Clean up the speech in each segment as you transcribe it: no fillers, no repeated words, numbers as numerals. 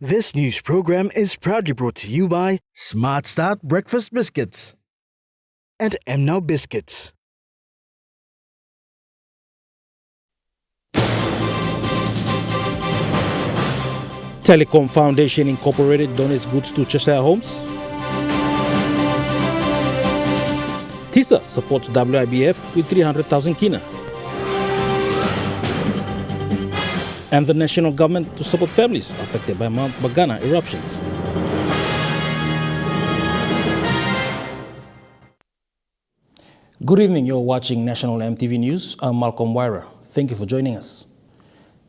This news program is proudly brought to you by Smart Start Breakfast Biscuits and Now Biscuits. Telecom Foundation Incorporated donates goods to Cheshire homes. TISA supports WIBF with 300,000 kina. And the national government to support families affected by Mount Bagana eruptions. Good evening, you're watching National Emtv News. I'm Malcolm Wyra. Thank you for joining us.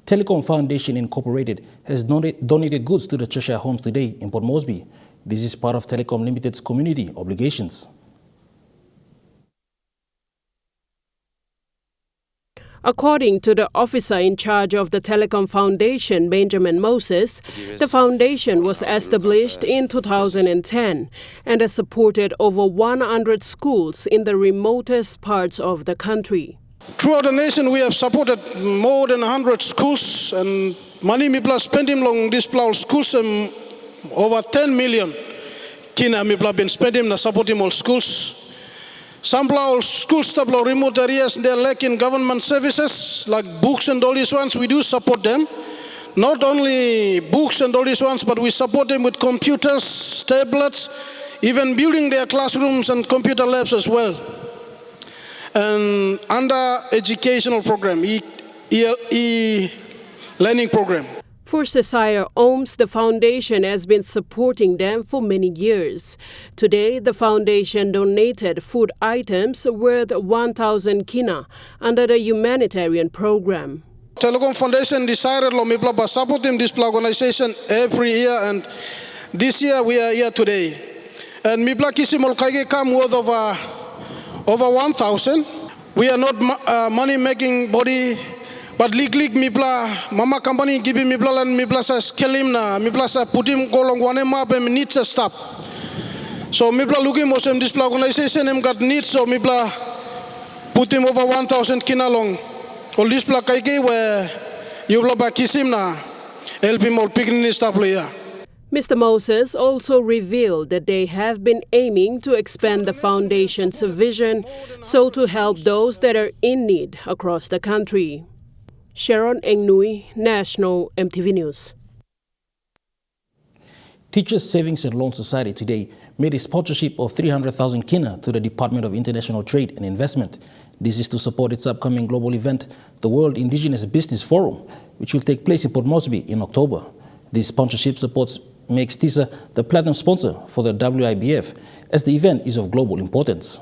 Telecom Foundation Incorporated has donated goods to the Cheshire homes today in Port Moresby. This is part of Telecom Limited's community obligations. According to the officer in charge of the Telecom Foundation, Benjamin Moses, the foundation was established in 2010 and has supported over 100 schools in the remotest parts of the country. Throughout the nation, we have supported more than 100 schools, and money mipla spending long this plow schools over 10 million. Kina mipla been spending na supporting all schools. Some plow schools tablo remote areas, they lack in government services like books and all these ones. We do support them. Not only books and all these ones, but we support them with computers, tablets, even building their classrooms and computer labs as well. And under educational program, e-learning program. For Cesare Ohms, the foundation has been supporting them for many years. Today, the foundation donated food items worth 1,000 kina under the humanitarian program. Telecom Foundation decided to support this organization every year, and this year we are here today. And Mibla Kisimol Kaige come worth over 1,000. We are not money-making body, but lig mipla mama company give mipla and mipla sa skelim na mipla sa putim kolong wane map em needs a stop. So mipla looking mosem this organization em got needs, so mipla putim over 1,000 kinalong. All this pla kaike where you bla ba kisim na help mol picnic stop ya. Mr. Moses also revealed that they have been aiming to expand the foundation's vision so to help those that are in need across the country. Sharon Engnui, National Emtv News. Teachers Savings and Loan Society today made a sponsorship of 300,000 kina to the Department of International Trade and Investment. This is to support its upcoming global event, the World Indigenous Business Forum, which will take place in Port Moresby in October. This sponsorship makes TISA the platinum sponsor for the WIBF, as the event is of global importance.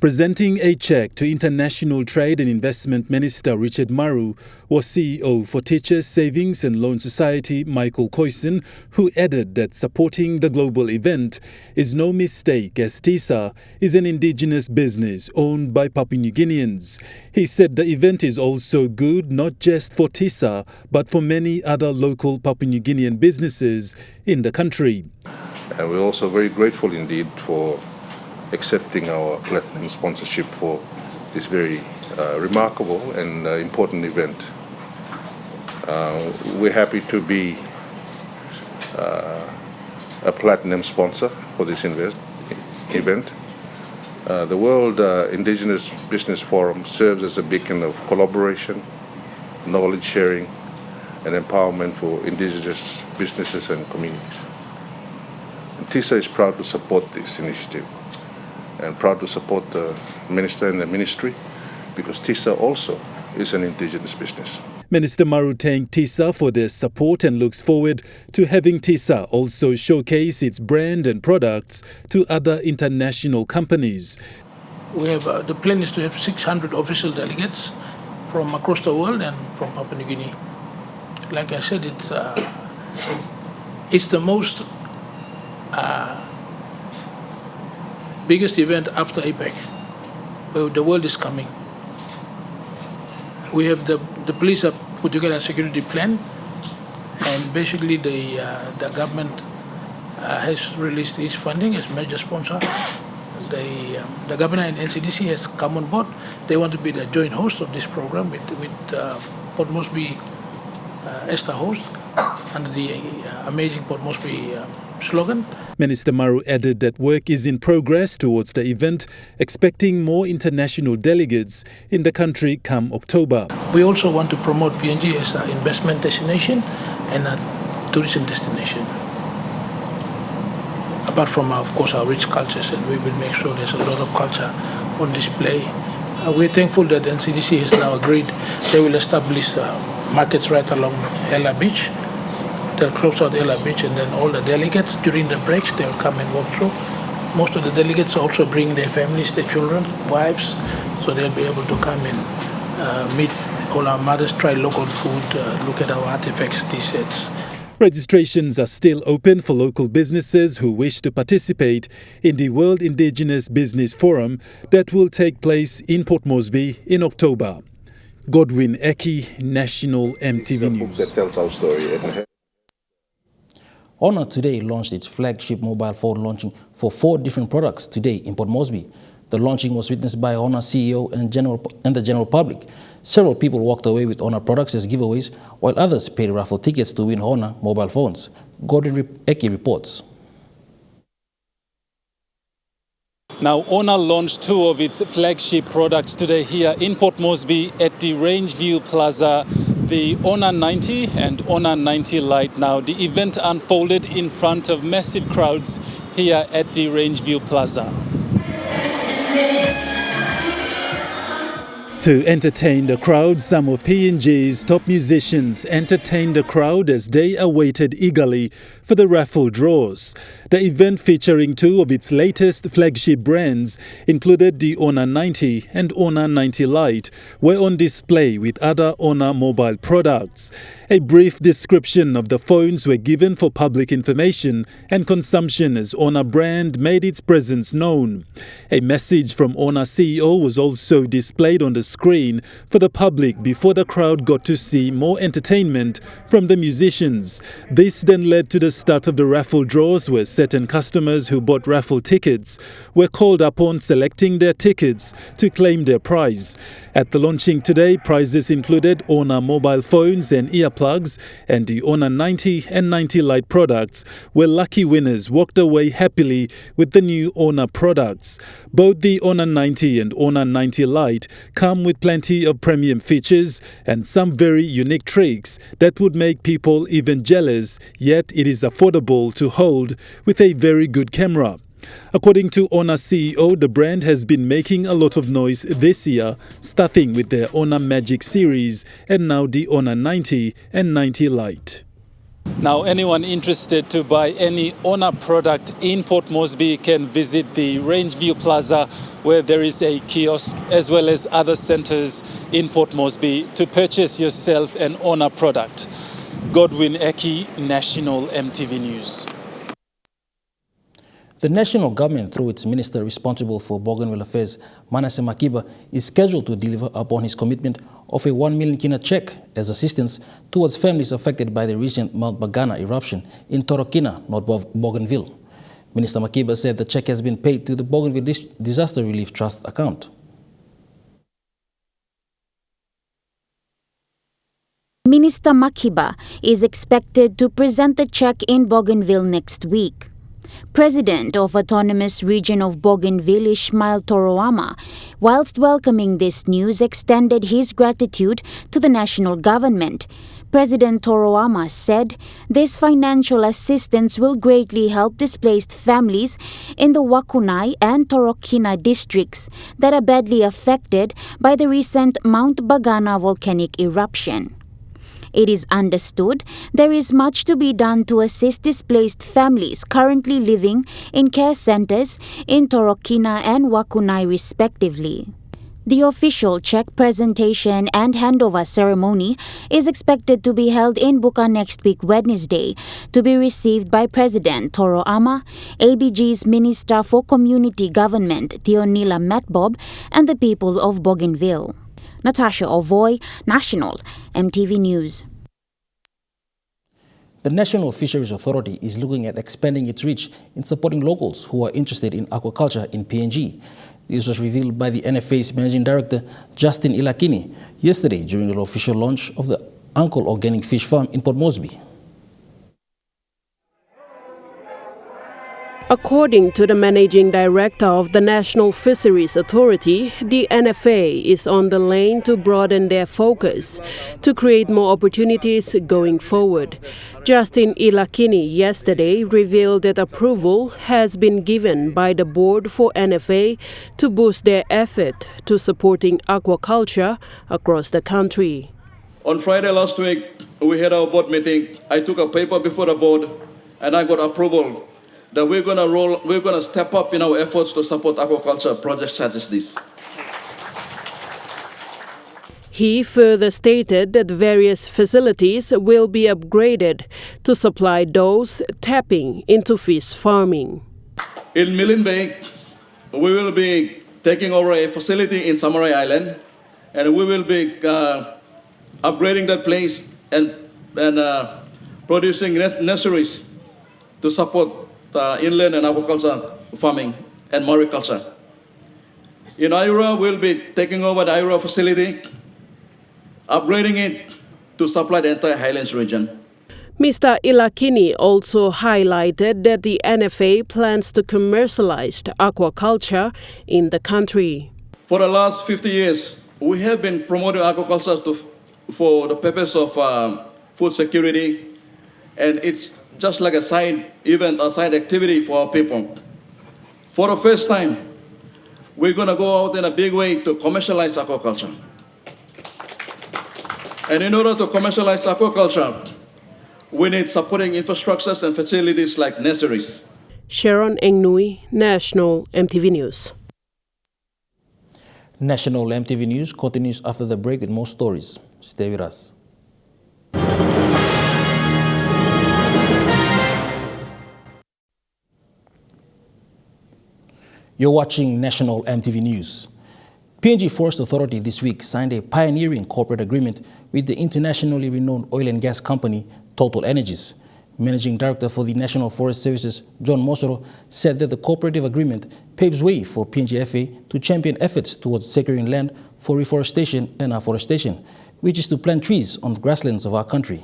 Presenting a check to International Trade and Investment Minister Richard Maru was CEO for Teachers Savings and Loan Society Michael Coyson, who added that supporting the global event is no mistake, as TISA is an indigenous business owned by Papua New Guineans. He said the event is also good not just for TISA but for many other local Papua New Guinean businesses in the country. And we're also very grateful indeed for accepting our platinum sponsorship for this very remarkable and important event. We're happy to be a platinum sponsor for this event. The World Indigenous Business Forum serves as a beacon of collaboration, knowledge sharing, and empowerment for indigenous businesses and communities. And TISA is proud to support this initiative, and proud to support the Minister and the Ministry, because TISA also is an indigenous business. Minister Maru thanked TISA for their support and looks forward to having TISA also showcase its brand and products to other international companies. We have the plan is to have 600 official delegates from across the world and from Papua New Guinea. Like I said, it's the most biggest event after APEC, where the world is coming. We have the police have put together a security plan, and basically the government has released its funding as major sponsor. The government and NCDC has come on board. They want to be the joint host of this program with Port Moresby as the host under the Amazing Port Moresby slogan. Minister Maru added that work is in progress towards the event, expecting more international delegates in the country come October. We also want to promote PNG as an investment destination and a tourism destination. Apart from, of course, our rich cultures, and we will make sure there's a lot of culture on display. We're thankful that NCDC has now agreed they will establish markets right along Ella Beach. They'll close out Ella Beach, and then all the delegates during the breaks, they'll come and walk through. Most of the delegates also bring their families, their children, wives, so they'll be able to come and meet all our mothers, try local food, look at our artifacts, T-shirts. Registrations are still open for local businesses who wish to participate in the World Indigenous Business Forum that will take place in Port Moresby in October. Godwin Eki, National Emtv News. That tells our story. Honor today launched its flagship mobile phone launching for 4 different products today in Port Moresby. The launching was witnessed by Honor CEO and the general public. Several people walked away with Honor products as giveaways, while others paid raffle tickets to win Honor mobile phones. Gordon Eki reports. Now, Honor launched 2 of its flagship products today here in Port Moresby at the Rangeview Plaza, the Honor 90 and Honor 90 Lite. Now, the event unfolded in front of massive crowds here at the Rangeview Plaza. To entertain the crowd, some of PNG's top musicians entertained the crowd as they awaited eagerly for the raffle draws. The event, featuring 2 of its latest flagship brands, included the Honor 90 and Honor 90 Lite, were on display with other Honor mobile products. A brief description of the phones were given for public information and consumption as Honor brand made its presence known. A message from Honor CEO was also displayed on the screen for the public before the crowd got to see more entertainment from the musicians. This then led to the start of the raffle draws, where certain customers who bought raffle tickets were called upon selecting their tickets to claim their prize. At the launching today, prizes included Honor mobile phones and earplugs, and the Honor 90 and 90 Lite products, where lucky winners walked away happily with the new Honor products. Both the Honor 90 and Honor 90 Lite come with plenty of premium features and some very unique tricks that would make people even jealous, yet it is affordable to hold with a very good camera. According to Honor CEO, the brand has been making a lot of noise this year, starting with their Honor Magic series and now the Honor 90 and 90 Lite. Now, anyone interested to buy any Honor product in Port Moresby can visit the Rangeview Plaza, where there is a kiosk as well as other centers in Port Moresby to purchase yourself an Honor product. Godwin Eki, National Emtv News. The national government, through its minister responsible for Bougainville affairs, Manasseh Makiba, is scheduled to deliver upon his commitment of a 1 million kina check as assistance towards families affected by the recent Mount Bagana eruption in Torokina, North Bougainville. Minister Makiba said the check has been paid to the Bougainville Disaster Relief Trust account. Minister Makiba is expected to present the check in Bougainville next week. President of Autonomous Region of Bougainville, Ismail Toroama, whilst welcoming this news, extended his gratitude to the national government. President Toroama said this financial assistance will greatly help displaced families in the Wakunai and Torokina districts that are badly affected by the recent Mount Bagana volcanic eruption. It is understood there is much to be done to assist displaced families currently living in care centers in Torokina and Wakunai respectively. The official check presentation and handover ceremony is expected to be held in Buka next week Wednesday, to be received by President Toroama, ABG's Minister for Community Government Theonila Matbob, and the people of Bougainville. Natasha Ovoy, National Emtv News. The National Fisheries Authority is looking at expanding its reach in supporting locals who are interested in aquaculture in PNG. This was revealed by the NFA's Managing Director, Justin Ilakini, yesterday during the official launch of the Uncle Organic Fish Farm in Port Moresby. According to the Managing Director of the National Fisheries Authority, the NFA is on the lane to broaden their focus to create more opportunities going forward. Justin Ilakini yesterday revealed that approval has been given by the board for NFA to boost their effort to supporting aquaculture across the country. On Friday last week, we had our board meeting. I took a paper before the board and I got approval that we're going to step up in our efforts to support aquaculture projects such as this. He further stated that various facilities will be upgraded to supply those tapping into fish farming. In Milne Bay, we will be taking over a facility in Samarai Island, and we will be upgrading that place and producing nurseries to support inland and aquaculture farming and mariculture. In Iowa, we'll be taking over the Iowa facility, upgrading it to supply the entire Highlands region. Mr. Ilakini also highlighted that the NFA plans to commercialize aquaculture in the country. For the last 50 years, we have been promoting aquaculture for the purpose of food security, and it's just like a side event, a side activity for our people. For the first time, we're going to go out in a big way to commercialize aquaculture. And in order to commercialize aquaculture, we need supporting infrastructures and facilities like nurseries. Sharon Engnui, National Emtv News. National Emtv News continues after the break with more stories. Stay with us. You're watching National Emtv News. PNG Forest Authority this week signed a pioneering corporate agreement with the internationally renowned oil and gas company Total Energies. Managing Director for the National Forest Services, John Mosoro, said that the cooperative agreement paves way for PNGFA to champion efforts towards securing land for reforestation and afforestation, which is to plant trees on the grasslands of our country.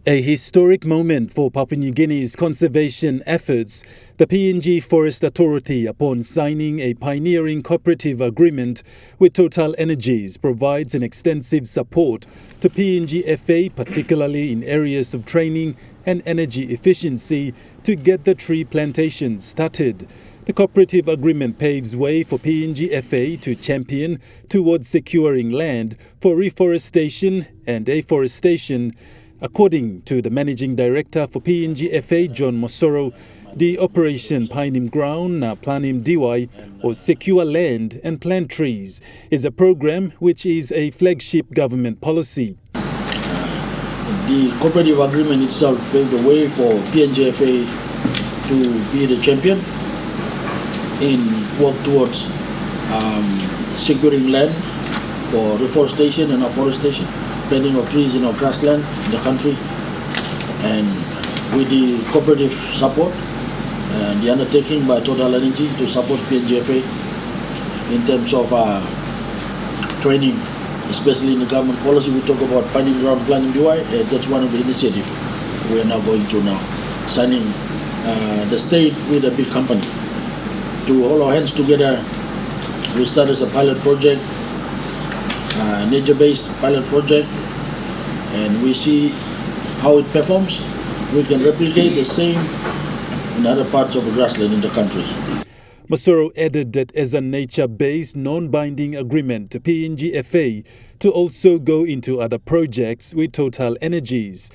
A historic moment for Papua New Guinea's conservation efforts, the PNG Forest Authority, upon signing a pioneering cooperative agreement with Total Energies, provides an extensive support to PNG-FA, particularly in areas of training and energy efficiency, to get the tree plantation started. The cooperative agreement paves way for PNG-FA to champion towards securing land for reforestation and afforestation. According to the Managing Director for PNG-FA, John Mosoro, the Operation Painim Ground, Planim Diwai, or Secure Land and Plant Trees, is a program which is a flagship government policy. The cooperative agreement itself paved the way for PNG-FA to be the champion in work towards securing land for reforestation and afforestation, planting of trees in our grassland in the country, and with the cooperative support and the undertaking by Total Energy to support PNG-FA in terms of training, especially in the government policy. We talk about Painim Ground Planning DY. That's one of the initiatives we are now going to signing the state with a big company to hold our hands together. We started as a pilot project, nature-based pilot project, and we see how it performs. We can replicate the same in other parts of the grassland in the country. Mosoro added that as a nature-based, non-binding agreement to PNG-FA to also go into other projects with Total Energies.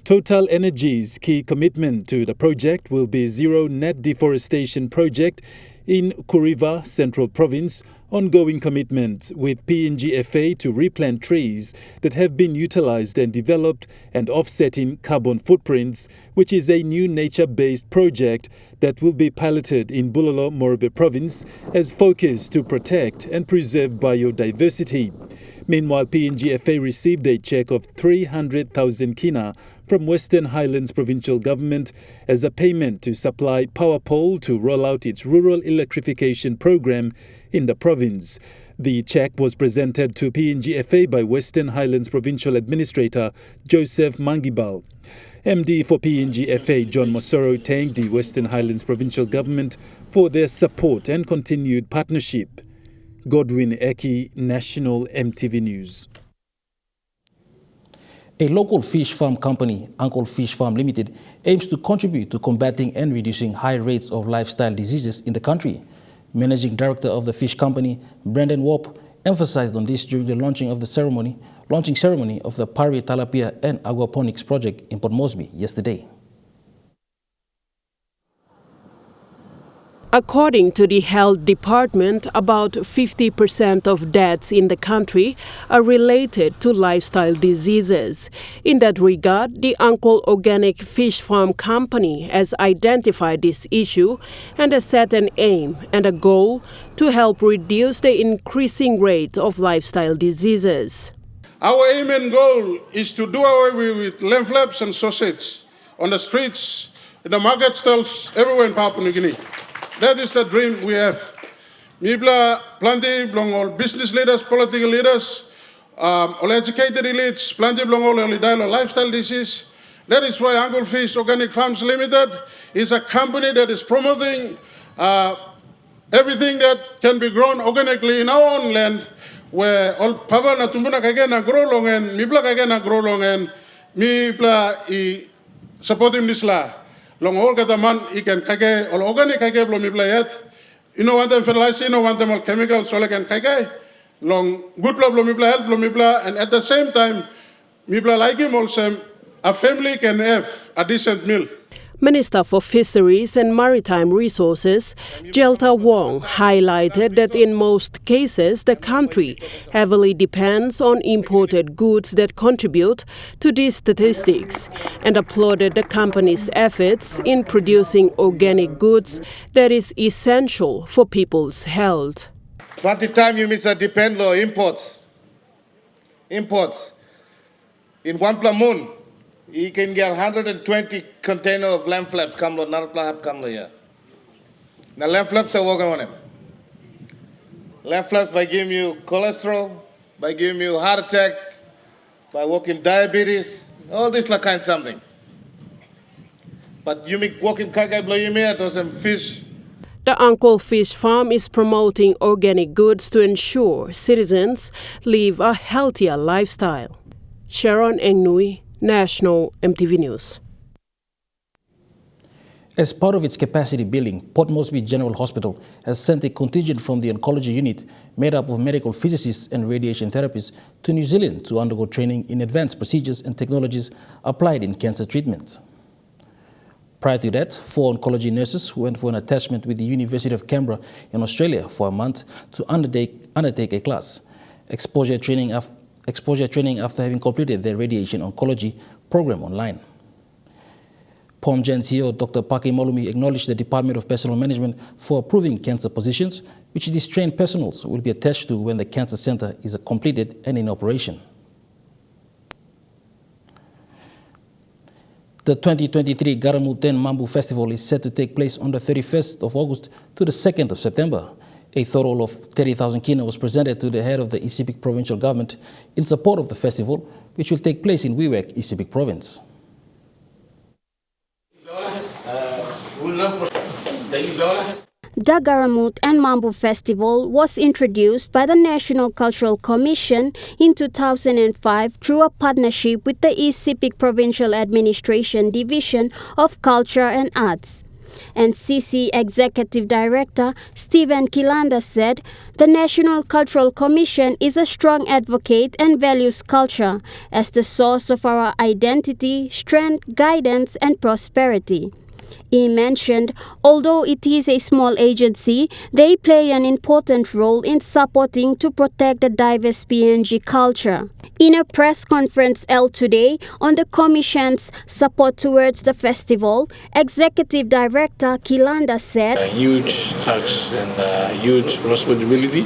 Total Energies' key commitment to the project will be Zero Net Deforestation Project in Kuriva, Central Province, ongoing commitment with PNG-FA to replant trees that have been utilized and developed and offsetting carbon footprints, which is a new nature-based project that will be piloted in Bulalo, Morobe Province as focus to protect and preserve biodiversity. Meanwhile, PNG-FA received a check of 300,000 kina from Western Highlands Provincial Government as a payment to supply power pole to roll out its rural electrification program in the province. The cheque was presented to PNGFA by Western Highlands Provincial Administrator Joseph Mangibal. MD for PNGFA John Mosoro thanked the Western Highlands Provincial Government for their support and continued partnership. Godwin Eki, National Emtv News. A local fish farm company, Uncle Fish Farm Limited, aims to contribute to combating and reducing high rates of lifestyle diseases in the country. Managing Director of the fish company, Brendan Warp, emphasized on this during the launching ceremony of the Pari Talapia and Aquaponics project in Port Moresby yesterday. According to the Health Department, about 50% of deaths in the country are related to lifestyle diseases. In that regard, the Uncle Organic Fish Farm Company has identified this issue and has set an aim and a goal to help reduce the increasing rate of lifestyle diseases. Our aim and goal is to do away with lamb flaps and sausage on the streets, in the market stalls, everywhere in Papua New Guinea. That is the dream we have. Mibla plenty belong all business leaders, political leaders, all educated elites, plenty belong all early dialogue lifestyle disease. That is why Uncle Fish Organic Farms Limited is a company that is promoting everything that can be grown organically in our own land, where all papa na tumbuna kagena grow long and mibla kagena grow long and mibla I supporting this la. Long all kata man ikan kage all organic kage belum miblayat. You know want them fertilizer, you know want them all chemicals so can kage. Long good belum miblayat belum mibla, and at the same time mibla like him also a family can have a decent meal. Minister for Fisheries and Maritime Resources, Jelta Wong, highlighted that in most cases the country heavily depends on imported goods that contribute to these statistics, and applauded the company's efforts in producing organic goods that is essential for people's health. But the time you miss a depend on imports. In one plamoon, you can get 120 container of lamb flaps come to Narplahap come here. Now lamb flaps are working on them. Lamb flaps by giving you cholesterol, by giving you heart attack, by working diabetes, all this like kind of something. But you make working kakai blow you me doesn't fish. The Uncle Fish Farm is promoting organic goods to ensure citizens live a healthier lifestyle. Sharon Engnui, National Emtv News. As part of its capacity building, Port Moresby General Hospital has sent a contingent from the oncology unit made up of medical physicists and radiation therapists to New Zealand to undergo training in advanced procedures and technologies applied in cancer treatment. Prior to that, 4 oncology nurses went for an attachment with the University of Canberra in Australia for a month to undertake a class. Exposure training after having completed their radiation oncology program online. POMGen CEO Dr. Paki Molumi acknowledged the Department of Personal Management for approving cancer positions, which these trained personals will be attached to when the cancer center is completed and in operation. The 2023 Garamulten Mambu Festival is set to take place on the 31st of August to the 2nd of September. A total of 30,000 kina was presented to the head of the Isipik provincial government in support of the festival, which will take place in Wewak, Isipik province. The Garamut and Mambu Festival was introduced by the National Cultural Commission in 2005 through a partnership with the Isipik Provincial Administration Division of Culture and Arts. NCC Executive Director Stephen Kilanda said the National Cultural Commission is a strong advocate and values culture as the source of our identity, strength, guidance, and prosperity. He mentioned, although it is a small agency, they play an important role in supporting to protect the diverse PNG culture. In a press conference held today on the Commission's support towards the festival, Executive Director Kilanda said, a huge task and huge responsibility.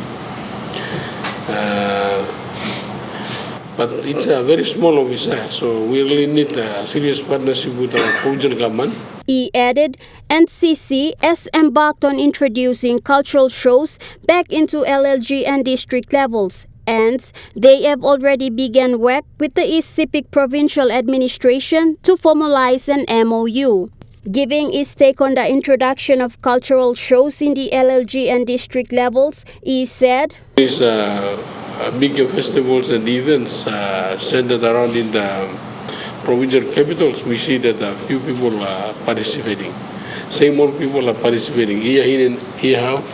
but it's a very small officer, so we really need a serious partnership with our provincial government. He added, NCC has embarked on introducing cultural shows back into LLG and district levels, and they have already begun work with the East Sepik Provincial Administration to formalize an MOU. Giving his take on the introduction of cultural shows in the LLG and district levels, he said, These bigger festivals and events centered around in the provincial capitals, we see that a few people are participating. Same old people are participating. Here,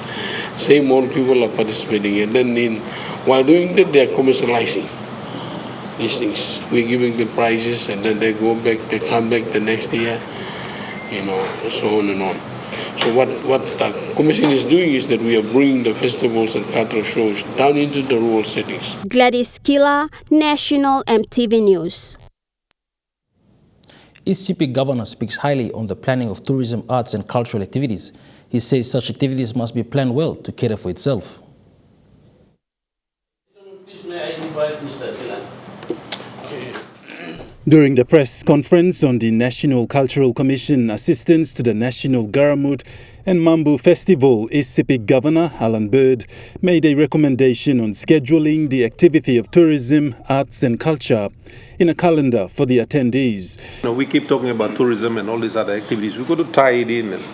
same old people are participating. And then while doing that, they are commercializing these things. We're giving them prizes, and then they go back, they come back the next year, so on and on. So what the Commission is doing is that we are bringing the festivals and cultural shows down into the rural settings. Gladys Kila, National Emtv News. East Sepik governor speaks highly on the planning of tourism, arts and cultural activities. He says such activities must be planned well to cater for itself. During the press conference on the National Cultural Commission assistance to the National Garamut and Mambu Festival, East Sepik Governor Alan Bird made a recommendation on scheduling the activity of tourism, arts and culture in a calendar for the attendees. We keep talking about tourism and all these other activities. We've got to tie it in. And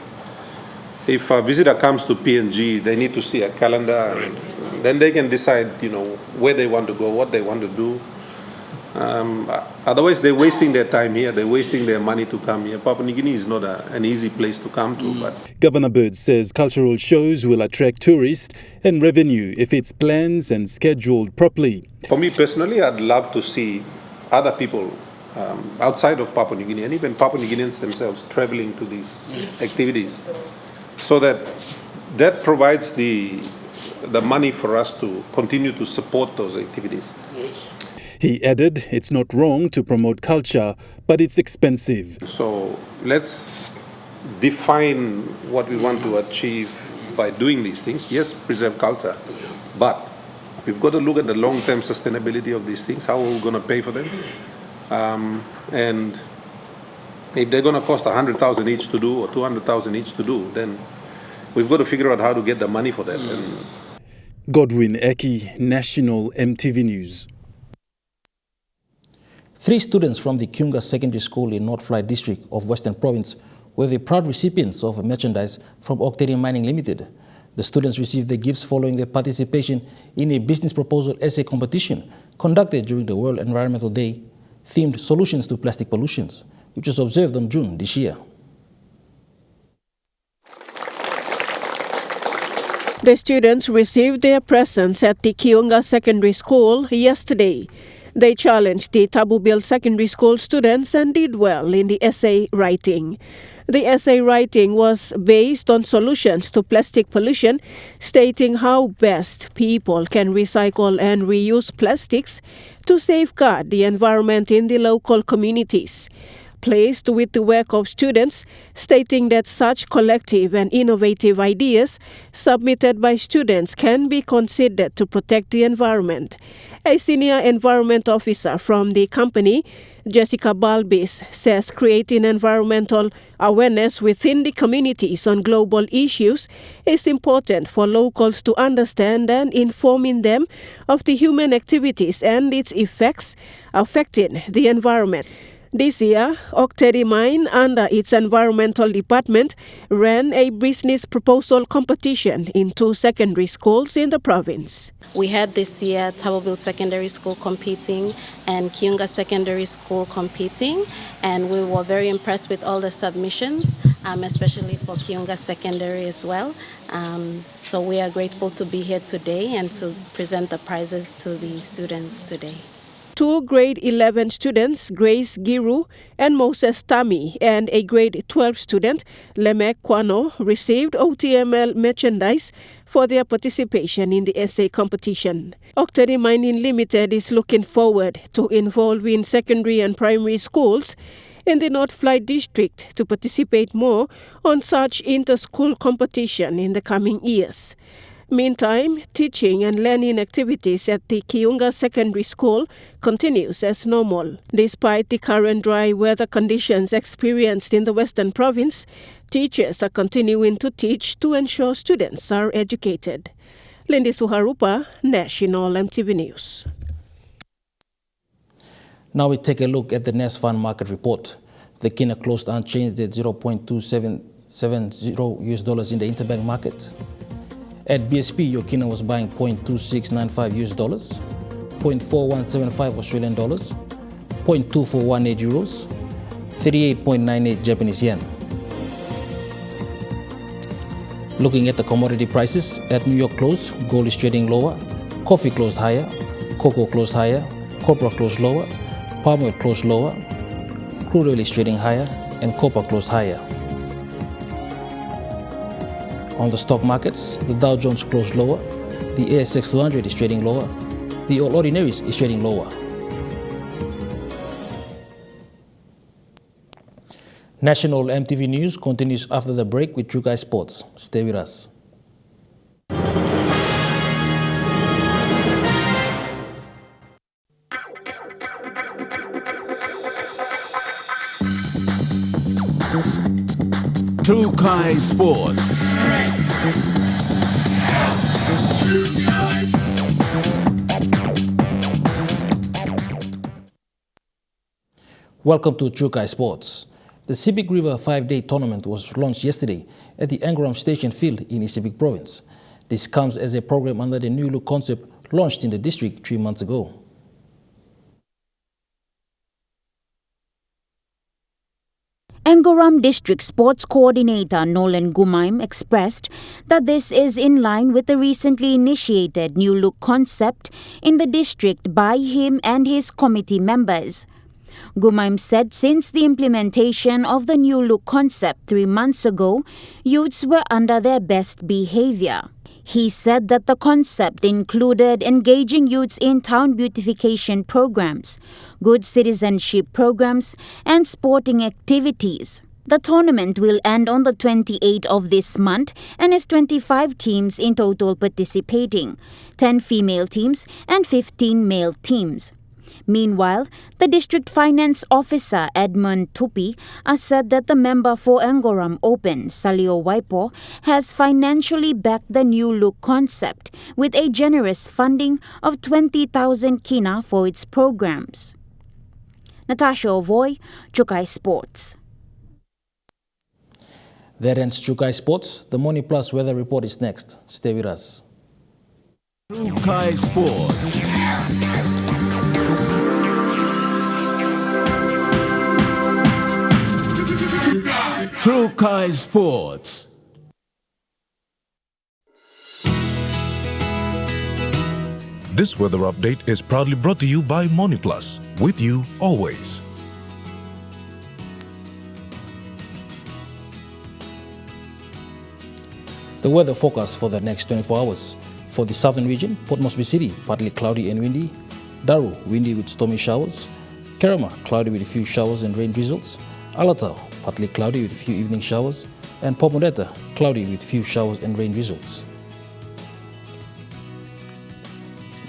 if a visitor comes to PNG, they need to see a calendar, and then they can decide, where they want to go, what they want to do. Otherwise, they're wasting their time here. They're wasting their money to come here. Papua New Guinea is not an easy place to come to. But Governor Bird says cultural shows will attract tourists and revenue if it's planned and scheduled properly. For me personally, I'd love to see other people outside of Papua New Guinea, and even Papua New Guineans themselves, traveling to these activities, so that provides the money for us to continue to support those activities. He added it's not wrong to promote culture, but it's expensive. So let's define what we want to achieve by doing these things. Yes, preserve culture, but we've got to look at the long-term sustainability of these things. How are we going to pay for them? And if they're going to cost 100,000 each to do or 200,000 each to do, then we've got to figure out how to get the money for that. Godwin Eki, National Emtv News. 3 students from the Kiunga Secondary School in North Fly District of Western Province were the proud recipients of merchandise from Octeri Mining Limited. The students received the gifts following their participation in a business proposal essay competition conducted during the World Environmental Day, themed Solutions to Plastic Pollutions, which was observed on June this year. The students received their presents at the Kiunga Secondary School yesterday. They challenged the Tabubil Secondary School students and did well in the essay writing. The essay writing was based on solutions to plastic pollution, stating how best people can recycle and reuse plastics to safeguard the environment in the local communities. Pleased with the work of students, stating that such collective and innovative ideas submitted by students can be considered to protect the environment. A senior environment officer from the company, Jessica Balbis, says creating environmental awareness within the communities on global issues is important for locals to understand and informing them of the human activities and its effects affecting the environment. This year, Octeri Mine, under its environmental department, ran a business proposal competition in 2 secondary schools in the province. We had this year Tabubil Secondary School competing and Kiunga Secondary School competing, and we were very impressed with all the submissions, especially for Kiunga Secondary as well. So we are grateful to be here today and to present the prizes to the students today. 2 grade 11 students, Grace Giru and Moses Tami, and a grade 12 student, Lemek Kwano, received OTML merchandise for their participation in the essay competition. Octeri Mining Limited is looking forward to involving secondary and primary schools in the North Fly District to participate more on such inter-school competition in the coming years. Meantime, teaching and learning activities at the Kiunga Secondary School continues as normal. Despite the current dry weather conditions experienced in the Western Province, teachers are continuing to teach to ensure students are educated. Lindy Suharupa, National Emtv News. Now we take a look at the Nest Fund market report. The kina closed unchanged at $0.2770 in the interbank market. At BSP, your kina was buying $0.2695, $0.4175 Australian dollars, $0.2418 euros, 38.98 Japanese yen. Looking at the commodity prices, at New York closed, gold is trading lower, coffee closed higher, cocoa closed higher, copra closed lower, palm oil closed lower, crude oil is trading higher, and copper closed higher. On the stock markets, the Dow Jones closed lower, the ASX 200 is trading lower, the All Ordinaries is trading lower. National MTV News continues after the break with True Guys Sports. Stay with us. True Guys Sports. Welcome to True Guys Sports. The Sepik River 5-day tournament was launched yesterday at the Angoram Station Field in Sepik Province. This comes as a program under the New Look concept launched in the district 3 months ago. Angoram District Sports Coordinator Nolan Gumaim expressed that this is in line with the recently initiated New Look concept in the district by him and his committee members. Gumaim said since the implementation of the New Look concept 3 months ago, youths were under their best behavior. He said that the concept included engaging youths in town beautification programs, good citizenship programs, and sporting activities. The tournament will end on the 28th of this month and has 25 teams in total participating, 10 female teams and 15 male teams. Meanwhile, the district finance officer Edmund Tupi said that the member for Angoram Open, Salio Waipo, has financially backed the New Look concept with a generous funding of 20,000 kina for its programs. Natasha Ovoy, Chukai Sports. That ends Chukai Sports. The Money Plus weather report is next. Stay with us. Chukai Sports. True Kai Sports. This weather update is proudly brought to you by MoneyPlus, with you always. The weather forecast for the next 24 hours. For the southern region, Port Moresby City, partly cloudy and windy. Daru, windy with stormy showers. Kerama, cloudy with a few showers and rain drizzles. Alatau, partly cloudy with a few evening showers. And Port Modeta, cloudy with few showers and rain drizzles.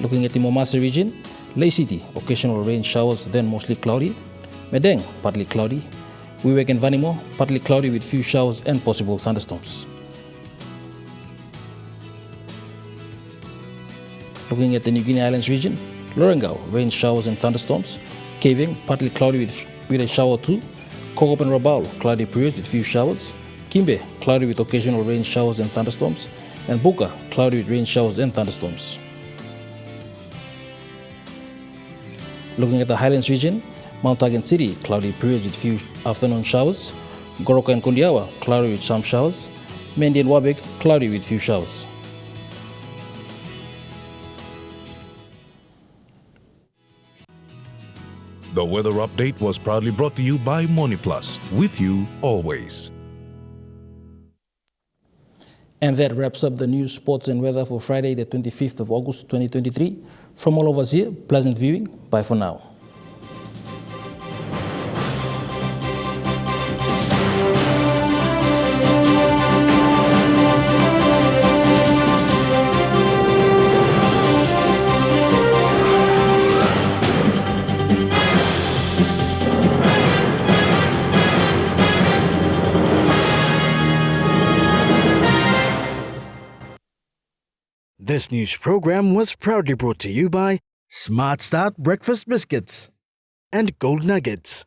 Looking at the Momasa region, Lay City, occasional rain showers, then mostly cloudy. Medeng, partly cloudy. Wewak and Vanimo, partly cloudy with few showers and possible thunderstorms. Looking at the New Guinea Islands region, Lorengau, rain showers and thunderstorms. Kaving, partly cloudy with a shower or two. Kokop and Rabaul, cloudy period with few showers. Kimbe, cloudy with occasional rain showers and thunderstorms. And Buka, cloudy with rain showers and thunderstorms. Looking at the Highlands region, Mount Hagen City, cloudy period with few afternoon showers. Goroka and Kundiawa, cloudy with some showers. Mendi and Wabek, cloudy with few showers. The weather update was proudly brought to you by MoneyPlus, with you always. And that wraps up the news, sports and weather for Friday, the 25th of August, 2023. From all of us here, pleasant viewing. Bye for now. This news program was proudly brought to you by Smart Start Breakfast Biscuits and Gold Nuggets.